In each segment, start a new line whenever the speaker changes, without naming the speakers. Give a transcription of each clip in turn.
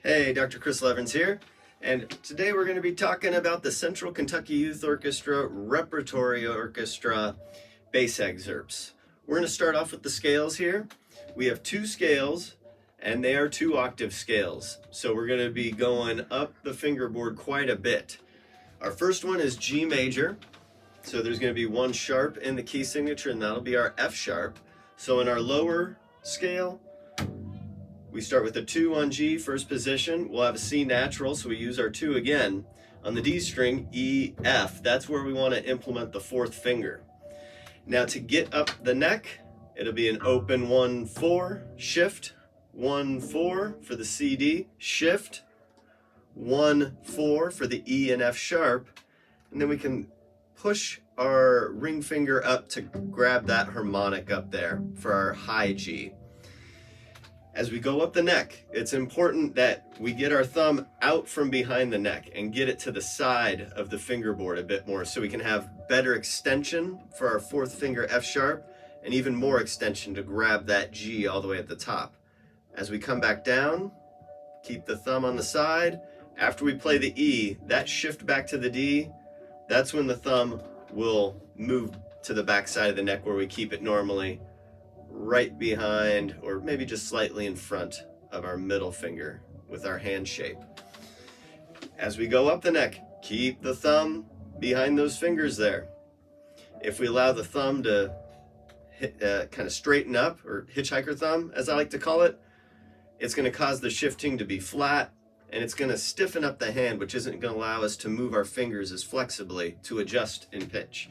Hey, Dr. Chris Levens here, and today we're going to be talking about the Central Kentucky Youth Orchestra Repertory Orchestra bass excerpts. We're going to start off with the scales here. We have two scales, and they are 2-octave scales, so we're going to be going up the fingerboard quite a bit. Our first one is G major, so there's going to be one sharp in the key signature, and that'll be our F sharp. So in our lower scale, we start with a 2 on G, first position. We'll have a C natural, so we use our 2 again. On the D string, E, F. That's where we want to implement the 4th finger. Now to get up the neck, it'll be an open 1-4, shift, 1-4 for the C, D, shift, 1-4 for the E and F sharp, and then we can push our ring finger up to grab that harmonic up there for our high G. As we go up the neck, it's important that we get our thumb out from behind the neck and get it to the side of the fingerboard a bit more so we can have better extension for our 4th finger F sharp and even more extension to grab that G all the way at the top. As we come back down, keep the thumb on the side. After we play the E, that shift back to the D, that's when the thumb will move to the back side of the neck where we keep it normally, right behind or maybe just slightly in front of our middle finger with our hand shape. As we go up the neck, keep the thumb behind those fingers there. If we allow the thumb to kind of straighten up, or hitchhiker thumb as I like to call it, it's going to cause the shifting to be flat, and it's going to stiffen up the hand, which isn't going to allow us to move our fingers as flexibly to adjust in pitch.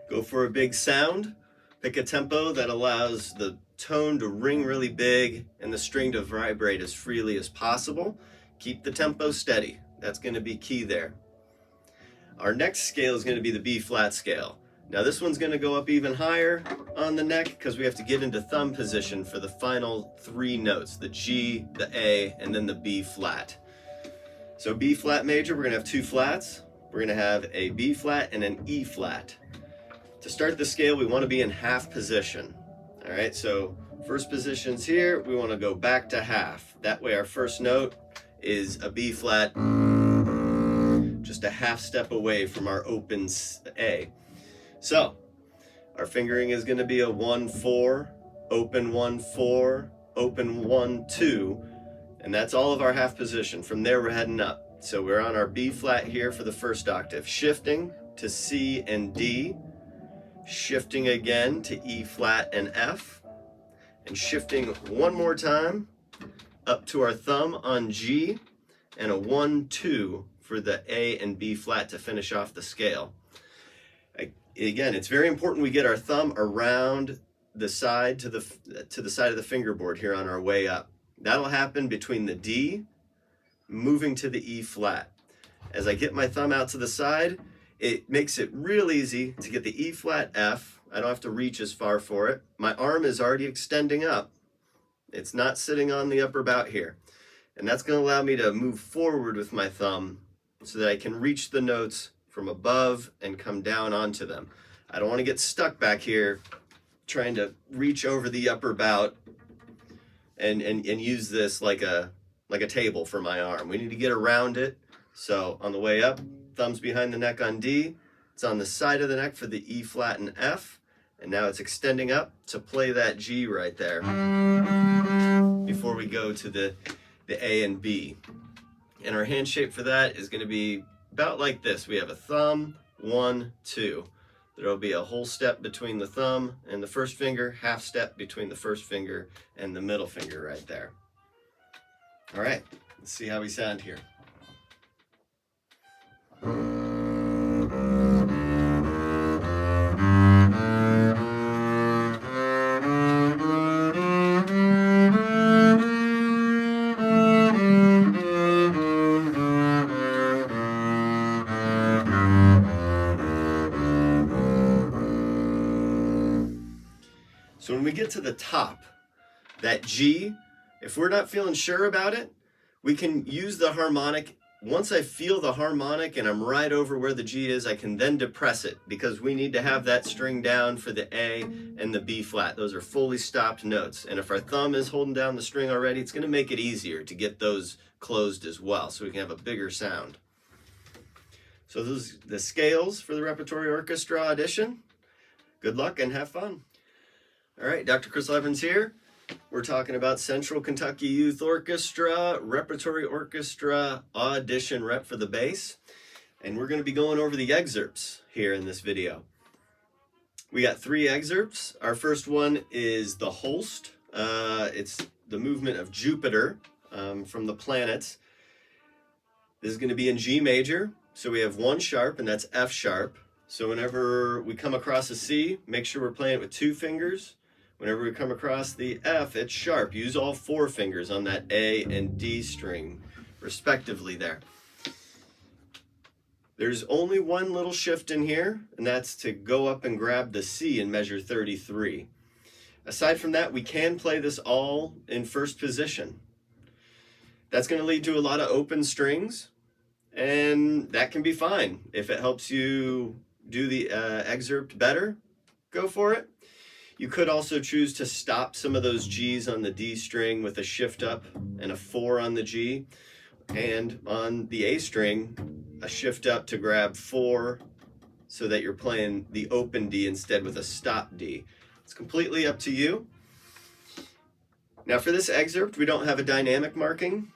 Go for a big sound. Pick a tempo that allows the tone to ring really big and the string to vibrate as freely as possible. Keep the tempo steady. That's going to be key there. Our next scale is going to be the B flat scale. Now this one's going to go up even higher on the neck because we have to get into thumb position for the final 3 notes, the G, the A, and then the B flat. So B flat major, we're going to have 2 flats. We're going to have a B flat and an E flat. To start the scale, we want to be in half position. All right, so first position's here, we want to go back to half. That way our first note is a B flat, just a half step away from our open A. So our fingering is going to be a 1-4, open 1-4, open 1-2, and that's all of our half position. From there we're heading up. So we're on our B flat here for the first octave, shifting to C and D, shifting again to E flat and F, and shifting one more time up to our thumb on G, and a 1-2 for the A and B flat to finish off the scale. Again, it's very important we get our thumb around the side to the side of the fingerboard here on our way up. That'll happen between the D moving to the E flat. As I get my thumb out to the side, it makes it real easy to get the E flat F. I don't have to reach as far for it. My arm is already extending up. It's not sitting on the upper bout here. And that's going to allow me to move forward with my thumb so that I can reach the notes from above and come down onto them. I don't want to get stuck back here trying to reach over the upper bout and use this like a table for my arm. We need to get around it. So on the way up, thumb's behind the neck on D. It's on the side of the neck for the E flat and F. And now it's extending up to play that G right there before we go to the A and B. And our hand shape for that is going to be about like this. We have a thumb, 1, 2. There'll be a whole step between the thumb and the first finger, half step between the first finger and the middle finger right there. All right, let's see how we sound here. So when we get to the top, that G, if we're not feeling sure about it, we can use the harmonic. Once I feel the harmonic and I'm right over where the G is, I can then depress it, because we need to have that string down for the A and the B flat. Those are fully stopped notes. And if our thumb is holding down the string already, it's going to make it easier to get those closed as well, so we can have a bigger sound. So those are the scales for the Repertory Orchestra audition. Good luck and have fun. All right, Dr. Chris Evans here. We're talking about Central Kentucky Youth Orchestra, Repertory Orchestra audition rep for the bass. And we're going to be going over the excerpts here in this video. We got 3 excerpts. Our first one is the Holst. It's the movement of Jupiter from the planets. This is going to be in G major. So we have 1 sharp, and that's F sharp. So whenever we come across a C, make sure we're playing it with 2 fingers. Whenever we come across the F, it's sharp. Use all 4 fingers on that A and D string, respectively there. There's only one little shift in here, and that's to go up and grab the C in measure 33. Aside from that, we can play this all in first position. That's going to lead to a lot of open strings, and that can be fine. If it helps you do the excerpt better, go for it. You could also choose to stop some of those G's on the D string with a shift up and a 4 on the G, and on the A string, a shift up to grab 4 so that you're playing the open D instead with a stop D. It's completely up to you. Now for this excerpt, we don't have a dynamic marking.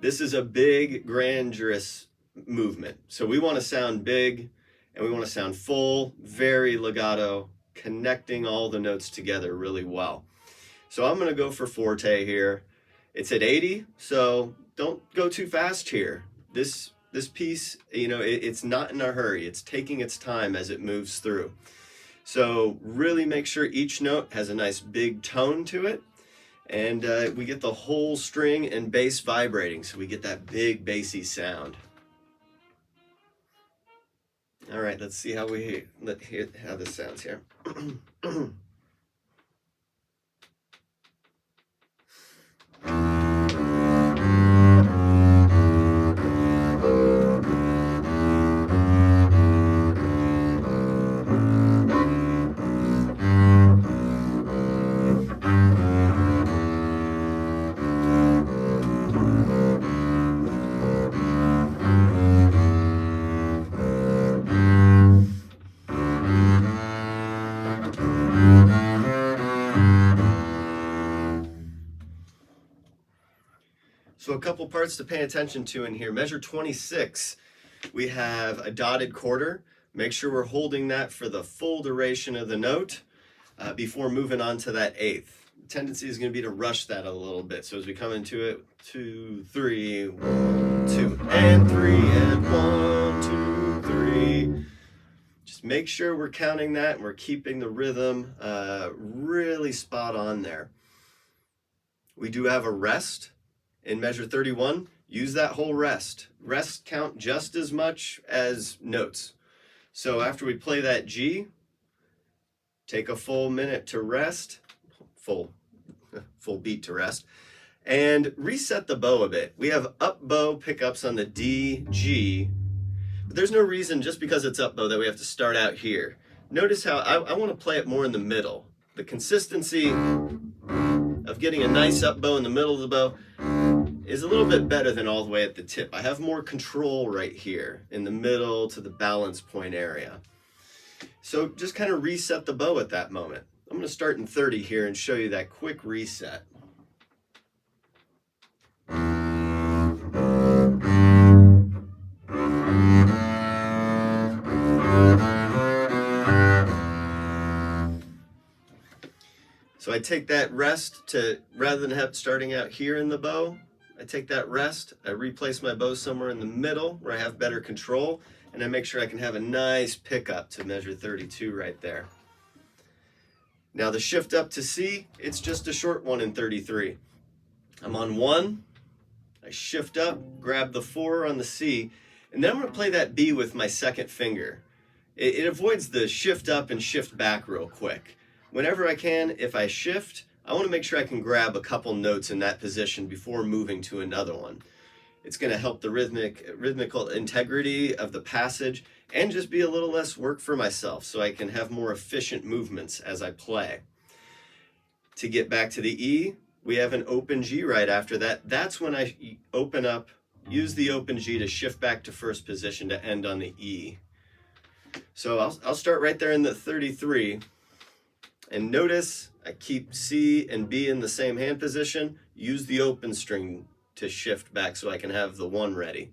This is a big, grandiose movement. So we want to sound big and we want to sound full, very legato, connecting all the notes together really well. So I'm going to go for forte here. It's at 80, so don't go too fast here. This piece, you know, it's not in a hurry. It's taking its time as it moves through. So really make sure each note has a nice big tone to it, and we get the whole string and bass vibrating, so we get that big bassy sound. All right, let's see how how this sounds here. So a couple parts to pay attention to in here. Measure 26, we have a dotted quarter. Make sure we're holding that for the full duration of the note before moving on to that 8th. The tendency is going to be to rush that a little bit. So as we come into it, 2, 3, 1, 2, and 3, and 1, 2, 3. Just make sure we're counting that and we're keeping the rhythm really spot on there. We do have a rest. In measure 31, use that whole rest. Rests count just as much as notes. So after we play that G, take a full minute to rest, full beat to rest, and reset the bow a bit. We have up bow pickups on the D, G, but there's no reason just because it's up bow that we have to start out here. Notice how I want to play it more in the middle. The consistency of getting a nice up bow in the middle of the bow is a little bit better than all the way at the tip. I have more control right here in the middle to the balance point area. So just kind of reset the bow at that moment. I'm going to start in 30 here and show you that quick reset. So I take that rest to, rather than starting out here in the bow, I take that rest, I replace my bow somewhere in the middle where I have better control, and I make sure I can have a nice pickup to measure 32 right there. Now the shift up to C, it's just a short one in 33. I'm on 1, I shift up, grab the 4 on the C, and then I'm going to play that B with my second finger. It avoids the shift up and shift back real quick. Whenever I can, if I shift, I want to make sure I can grab a couple notes in that position before moving to another one. It's going to help the rhythmical integrity of the passage and just be a little less work for myself so I can have more efficient movements as I play. To get back to the E, we have an open G right after that. That's when I open up, use the open G to shift back to first position to end on the E. So I'll start right there in the 33. And notice I keep C and B in the same hand position, use the open string to shift back so I can have the 1 ready.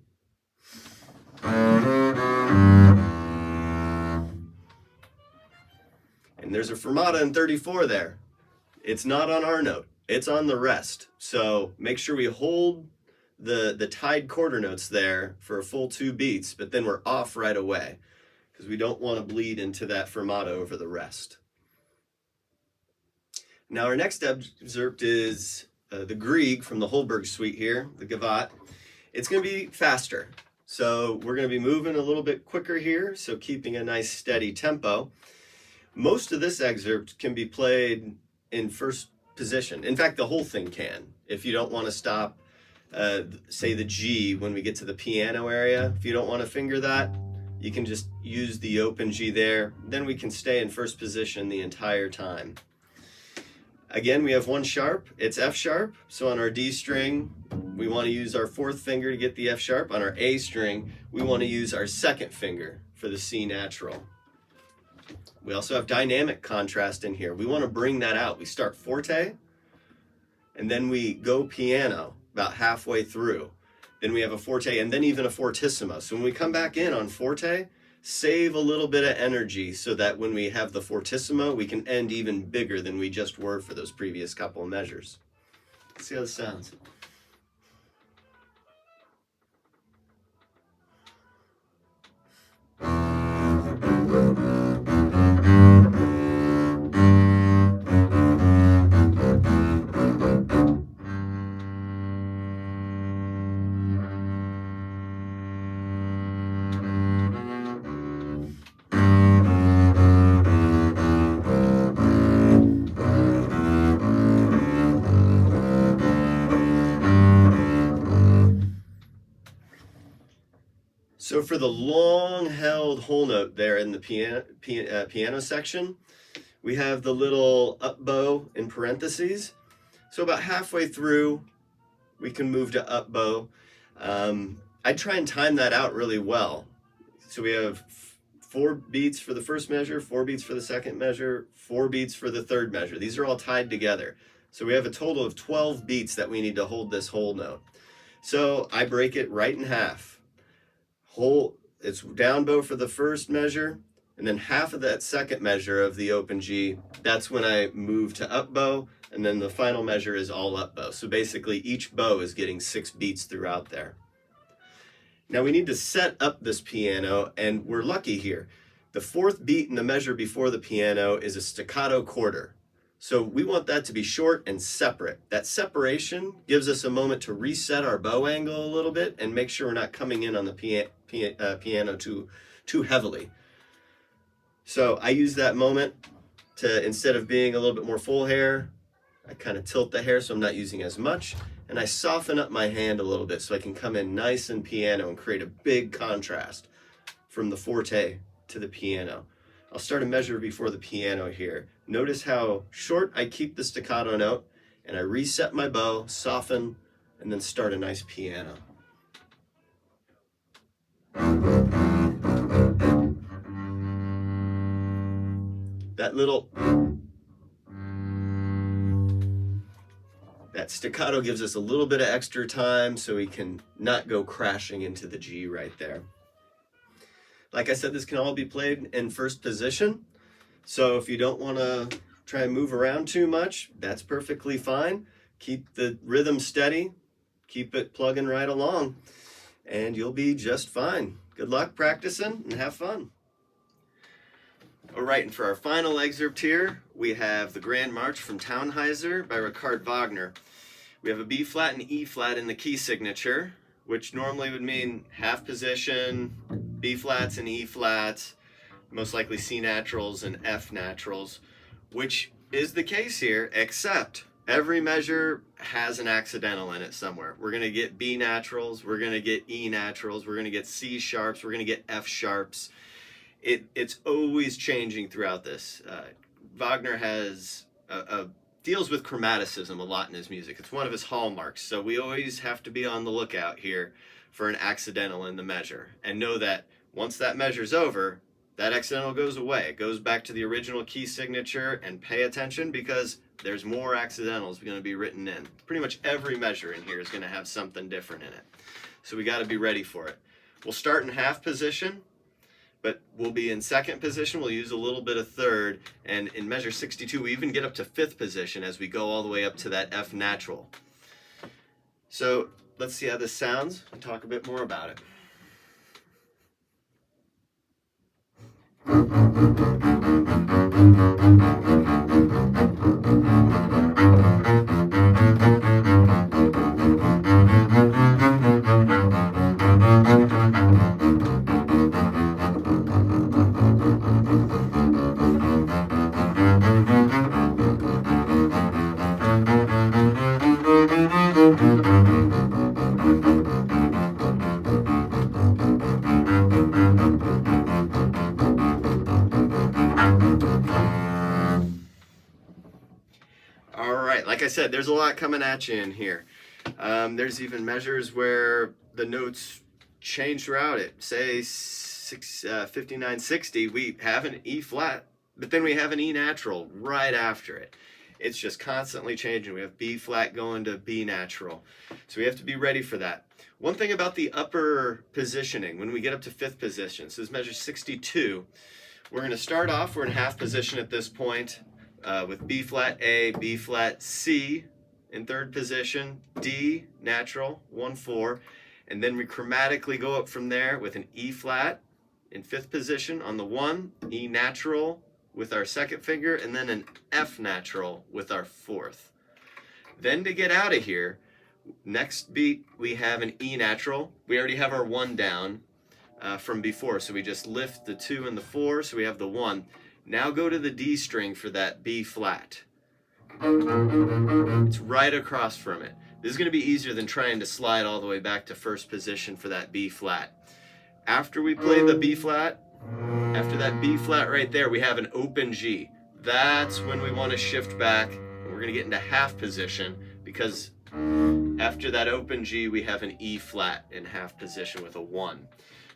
And there's a fermata in 34 there. It's not on our note, it's on the rest. So make sure we hold the tied quarter notes there for a full 2 beats, but then we're off right away because we don't want to bleed into that fermata over the rest. Now our next excerpt is the Grieg from the Holberg suite here, the Gavotte. It's going to be faster. So we're going to be moving a little bit quicker here, so keeping a nice steady tempo. Most of this excerpt can be played in first position. In fact, the whole thing can. If you don't want to stop, say the G when we get to the piano area, if you don't want to finger that, you can just use the open G there. Then we can stay in first position the entire time. Again, we have 1 sharp, it's F sharp. So on our D string, we want to use our 4th finger to get the F sharp. On our A string, we want to use our 2nd finger for the C natural. We also have dynamic contrast in here. We want to bring that out. We start forte, and then we go piano about halfway through. Then we have a forte, and then even a fortissimo. So when we come back in on forte, save a little bit of energy so that when we have the fortissimo, we can end even bigger than we just were for those previous couple of measures. Let's see how this sounds. So for the long held whole note there in the piano section, we have the little up bow in parentheses. So about halfway through, we can move to up bow. I try and time that out really well. So we have 4 beats for the first measure, 4 beats for the second measure, 4 beats for the third measure. These are all tied together. So we have a total of 12 beats that we need to hold this whole note. So I break it right in half. It's down bow for the first measure, and then half of that second measure of the open G, that's when I move to up bow, and then the final measure is all up bow. So basically each bow is getting 6 beats throughout there. Now we need to set up this piano, and we're lucky here. The 4th beat in the measure before the piano is a staccato quarter. So we want that to be short and separate. That separation gives us a moment to reset our bow angle a little bit and make sure we're not coming in on the piano too heavily. So I use that moment to, instead of being a little bit more full hair, I kind of tilt the hair so I'm not using as much, and I soften up my hand a little bit so I can come in nice and piano and create a big contrast from the forte to the piano. I'll start a measure before the piano here. Notice how short I keep the staccato note, and I reset my bow, soften, and then start a nice piano. That staccato gives us a little bit of extra time so we can not go crashing into the G right there. Like I said, this can all be played in first position. So if you don't want to try and move around too much, that's perfectly fine. Keep the rhythm steady, keep it plugging right along, and you'll be just fine. Good luck practicing and have fun. All right, and for our final excerpt here, we have the Grand March from Tannhäuser by Richard Wagner. We have a B flat and E flat in the key signature, which normally would mean half position, B flats and E flats, most likely C naturals and F naturals. which is the case here, except every measure has an accidental in it somewhere. We're going to get B naturals, we're going to get E naturals, we're going to get C sharps, we're going to get F sharps. It's always changing throughout this. Wagner has deals with chromaticism a lot in his music. It's one of his hallmarks, so we always have to be on the lookout here for an accidental in the measure, and know that once that measure's over, that accidental goes away. It goes back to the original key signature, and pay attention because there's more accidentals going to be written in. Pretty much every measure in here is going to have something different in it. So we got to be ready for it. We'll start in half position, but we'll be in second position. We'll use a little bit of third, and in measure 62, we even get up to fifth position as we go all the way up to that F natural. So let's see how this sounds and talk a bit more about it. Like I said, there's a lot coming at you in here. There's even measures where the notes change throughout it. Say 5960, we have an E flat, but then we have an E natural right after it. It's just constantly changing. We have B flat going to B natural. So we have to be ready for that. One thing about the upper positioning, when we get up to fifth position, so this measure 62, we're going to start off, we're in half position at this point. With B flat A, B flat C in third position, D natural 1-4, and then we chromatically go up from there with an E flat in fifth position on the 1, E natural with our second finger, and then an F natural with our fourth. Then to get out of here, next beat we have an E natural. We already have our 1 down from before, so we just lift the 2 and the 4, so we have the 1. Now go to the D string for that B flat. It's right across from it. This is going to be easier than trying to slide all the way back to first position for that B flat. After we play the B flat, after that B flat right there, we have an open G. That's when we want to shift back, and we're going to get into half position because after that open G, we have an E flat in half position with a 1.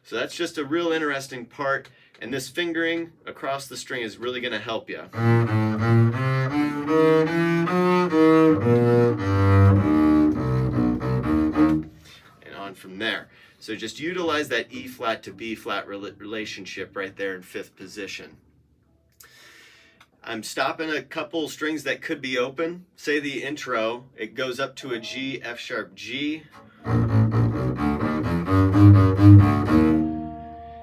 So that's just a real interesting part. And this fingering across the string is really going to help you. And on from there. So just utilize that E flat to B flat relationship right there in fifth position. I'm stopping a couple strings that could be open. Say the intro, it goes up to a G, F sharp G.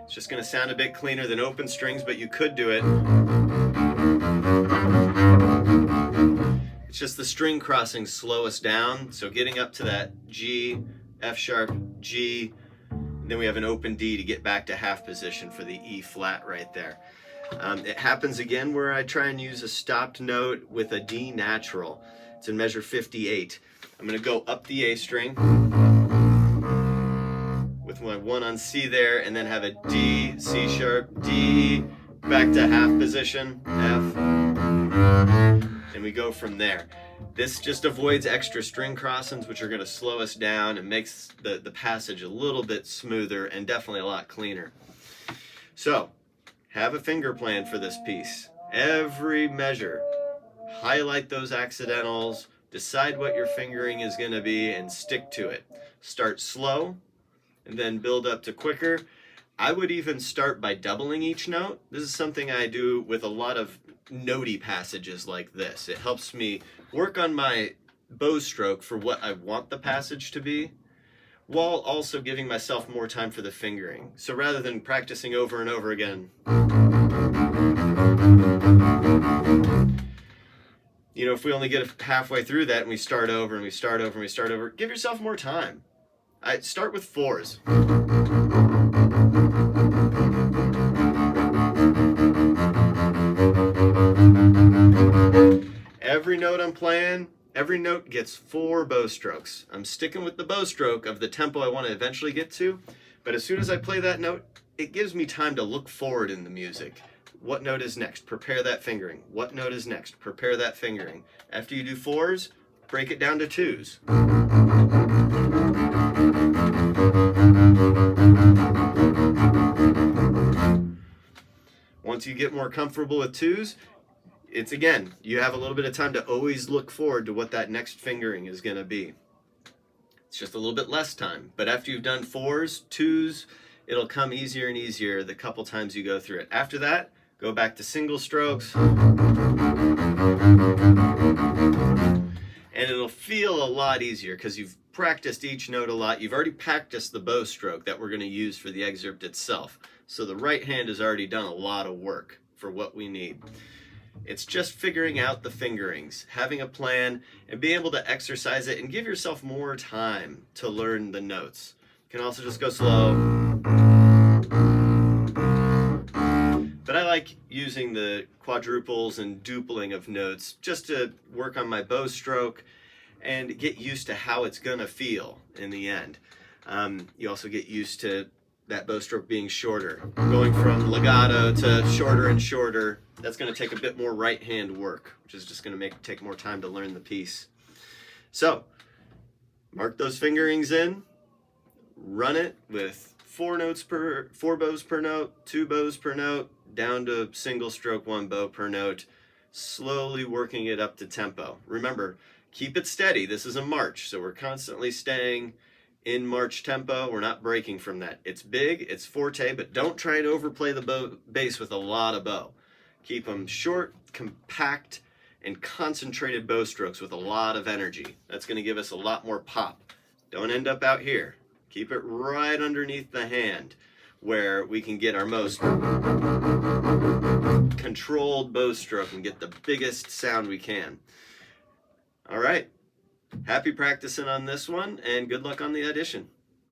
It's just going to sound a bit cleaner than open strings, but you could do it. It's just the string crossings slow us down, so getting up to that G, F sharp, G, then we have an open D to get back to half position for the E flat right there. It happens again where I try and use a stopped note with a D natural. It's in measure 58. I'm going to go up the A string with my 1 on C there, and then have a D, C sharp, D, back to half position, F, and we go from there. This just avoids extra string crossings, which are going to slow us down and makes the passage a little bit smoother and definitely a lot cleaner. So, have a finger plan for this piece. Every measure, highlight those accidentals, decide what your fingering is going to be, and stick to it. Start slow, and then build up to quicker. I would even start by doubling each note. This is something I do with a lot of notey passages like this. It helps me work on my bow stroke for what I want the passage to be, while also giving myself more time for the fingering. So rather than practicing over and over again, you know, if we only get halfway through that and we start over and we start over and we start over, give yourself more time. Start with 4s. note I'm playing, every note gets 4 bow strokes. I'm sticking with the bow stroke of the tempo I want to eventually get to, but as soon as I play that note, it gives me time to look forward in the music. What note is next? Prepare that fingering. What note is next? Prepare that fingering. After you do 4s, break it down to 2s. Once you get more comfortable with 2s, it's again, you have a little bit of time to always look forward to what that next fingering is going to be. It's just a little bit less time. But after you've done 4s, 2s, it'll come easier and easier the couple times you go through it. After that, go back to single strokes. And it'll feel a lot easier because you've practiced each note a lot. You've already practiced the bow stroke that we're going to use for the excerpt itself. So the right hand has already done a lot of work for what we need. It's just figuring out the fingerings, having a plan, and being able to exercise it and give yourself more time to learn the notes. You can also just go slow. But I like using the quadruples and dupling of notes just to work on my bow stroke and get used to how it's going to feel in the end. You also get used to that bow stroke being shorter. Going from legato to shorter and shorter, that's going to take a bit more right hand work, which is just going to take more time to learn the piece. So, mark those fingerings in, run it with 4 bows per note, 2 bows per note, down to single stroke, 1 bow per note, slowly working it up to tempo. Remember, keep it steady. This is a march, so we're constantly staying in march tempo. We're not breaking from that. It's big, it's forte, but don't try to overplay the bass with a lot of bow. Keep them short, compact, and concentrated bow strokes with a lot of energy. That's going to give us a lot more pop. Don't end up out here. Keep it right underneath the hand where we can get our most controlled bow stroke and get the biggest sound we can. All right. Happy practicing on this one, and good luck on the audition.